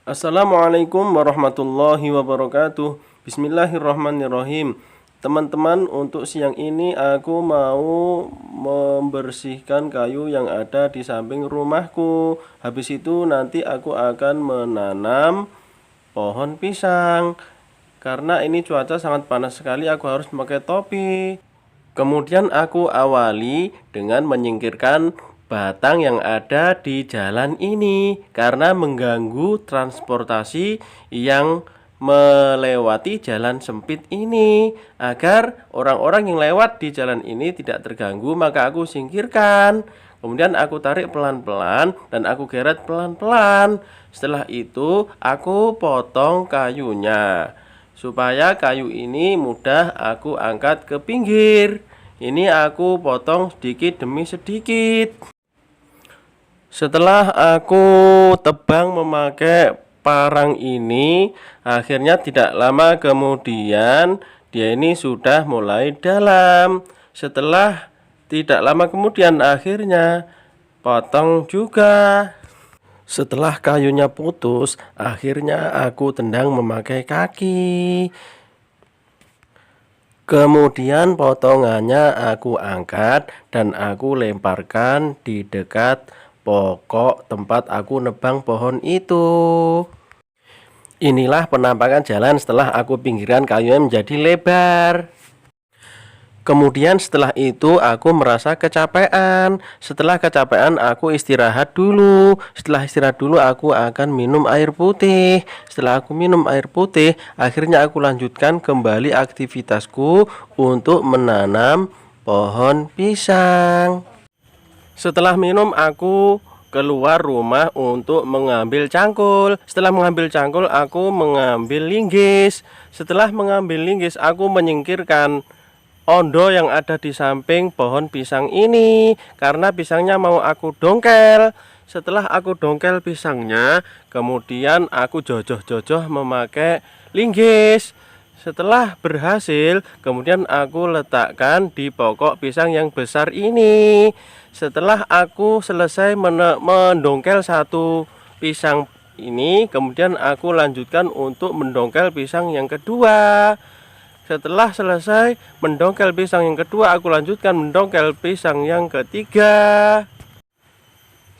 Assalamualaikum warahmatullahi wabarakatuh. Bismillahirrahmanirrahim. Teman-teman, untuk siang ini aku mau membersihkan kayu yang ada di samping rumahku. Habis itu nanti aku akan menanam pohon pisang. Karena ini cuaca sangat panas sekali, aku harus memakai topi. Kemudian aku awali dengan menyingkirkan batang yang ada di jalan ini karena mengganggu transportasi yang melewati jalan sempit ini. Agar orang-orang yang lewat di jalan ini tidak terganggu, maka aku singkirkan. Kemudian aku tarik pelan-pelan dan aku geret pelan-pelan. Setelah itu aku potong kayunya supaya kayu ini mudah aku angkat ke pinggir. Ini aku potong sedikit demi sedikit. Setelah aku tebang memakai parang ini, akhirnya tidak lama kemudian dia ini sudah mulai dalam. Setelah tidak lama kemudian akhirnya potong juga. Setelah kayunya putus, akhirnya aku tendang memakai kaki. Kemudian potongannya aku angkat dan aku lemparkan di dekat pokok tempat aku nebang pohon itu. Inilah penampakan jalan setelah aku pinggirkan kayunya menjadi lebar. Kemudian setelah itu aku merasa kecapean. Setelah kecapean aku istirahat dulu. Setelah istirahat dulu aku akan minum air putih. Setelah aku minum air putih, akhirnya aku lanjutkan kembali aktivitasku untuk menanam pohon pisang. Setelah minum aku keluar rumah untuk mengambil cangkul. Setelah mengambil cangkul aku mengambil linggis. Setelah mengambil linggis aku menyingkirkan ondo yang ada di samping pohon pisang ini karena pisangnya mau aku dongkel. Setelah aku dongkel pisangnya, kemudian aku jojoh-jojoh memakai linggis. Setelah berhasil, kemudian aku letakkan di pokok pisang yang besar ini. Setelah aku selesai mendongkel satu pisang ini, kemudian aku lanjutkan untuk mendongkel pisang yang kedua. Setelah selesai mendongkel pisang yang kedua, aku lanjutkan mendongkel pisang yang ketiga.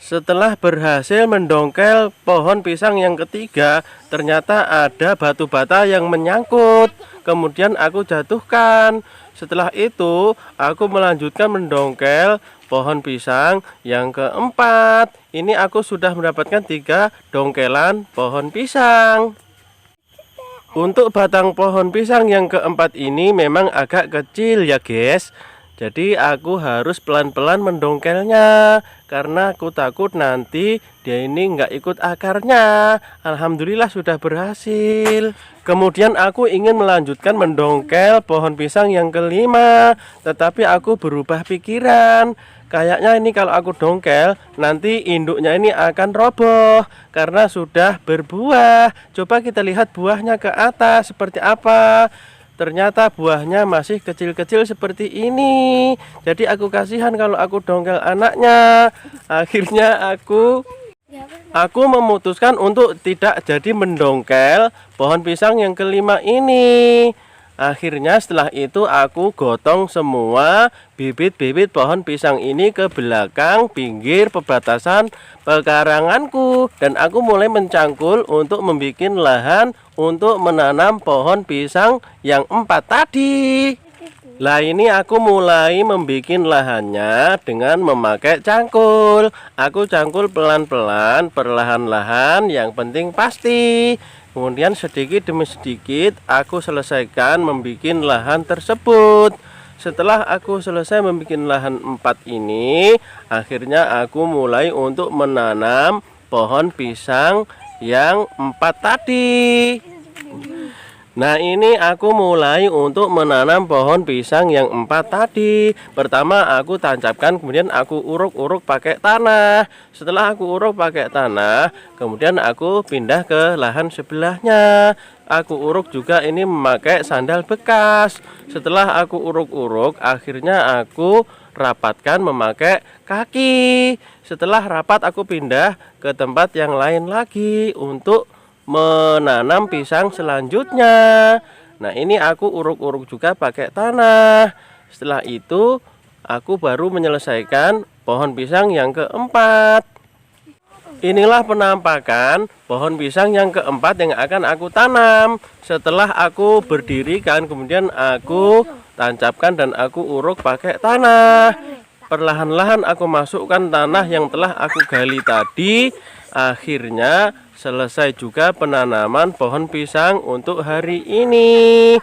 Setelah berhasil mendongkel pohon pisang yang ketiga, ternyata ada batu bata yang menyangkut. Kemudian aku jatuhkan. Setelah itu, aku melanjutkan mendongkel pohon pisang yang keempat. Ini aku sudah mendapatkan 3 dongkelan pohon pisang. Untuk batang pohon pisang yang keempat ini memang agak kecil ya guys. Jadi aku harus pelan-pelan mendongkelnya karena aku takut nanti dia ini nggak ikut akarnya. Alhamdulillah sudah berhasil. Kemudian aku ingin melanjutkan mendongkel pohon pisang yang kelima, tetapi aku berubah pikiran. Kayaknya ini kalau aku dongkel, nanti induknya ini akan roboh karena sudah berbuah. Coba kita lihat buahnya ke atas seperti apa. Ternyata buahnya masih kecil-kecil seperti ini. Jadi aku kasihan kalau aku dongkel anaknya. Akhirnya aku memutuskan untuk tidak jadi mendongkel pohon pisang yang kelima ini. Akhirnya setelah itu aku gotong semua bibit-bibit pohon pisang ini ke belakang pinggir perbatasan pekaranganku. Dan aku mulai mencangkul untuk membuat lahan untuk menanam pohon pisang yang 4 tadi. Lah ini aku mulai membuat lahannya dengan memakai cangkul. Aku cangkul pelan-pelan, perlahan-lahan, yang penting pasti. Kemudian sedikit demi sedikit aku selesaikan membuat lahan tersebut. Setelah aku selesai membuat lahan 4 ini, akhirnya aku mulai untuk menanam pohon pisang yang 4 tadi. Nah ini aku mulai untuk menanam pohon pisang yang 4 tadi. Pertama aku tancapkan, kemudian aku uruk-uruk pakai tanah. Setelah aku uruk pakai tanah, kemudian aku pindah ke lahan sebelahnya. Aku uruk juga ini memakai sandal bekas. Setelah aku uruk-uruk, akhirnya aku rapatkan memakai kaki. Setelah rapat aku pindah ke tempat yang lain lagi untuk menanam pisang selanjutnya. Nah, ini aku uruk-uruk juga pakai tanah. Setelah itu aku baru menyelesaikan pohon pisang yang keempat. Inilah penampakan pohon pisang yang keempat yang akan aku tanam. Setelah aku berdirikan, kemudian aku tancapkan dan aku uruk pakai tanah. Perlahan-lahan aku masukkan tanah yang telah aku gali tadi. Akhirnya selesai juga penanaman pohon pisang untuk hari ini.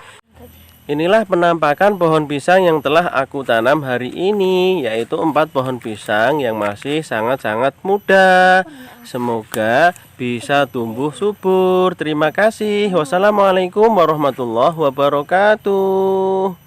Inilah penampakan pohon pisang yang telah aku tanam hari ini, yaitu 4 pohon pisang yang masih sangat-sangat muda. Semoga bisa tumbuh subur. Terima kasih. Wassalamualaikum warahmatullahi wabarakatuh.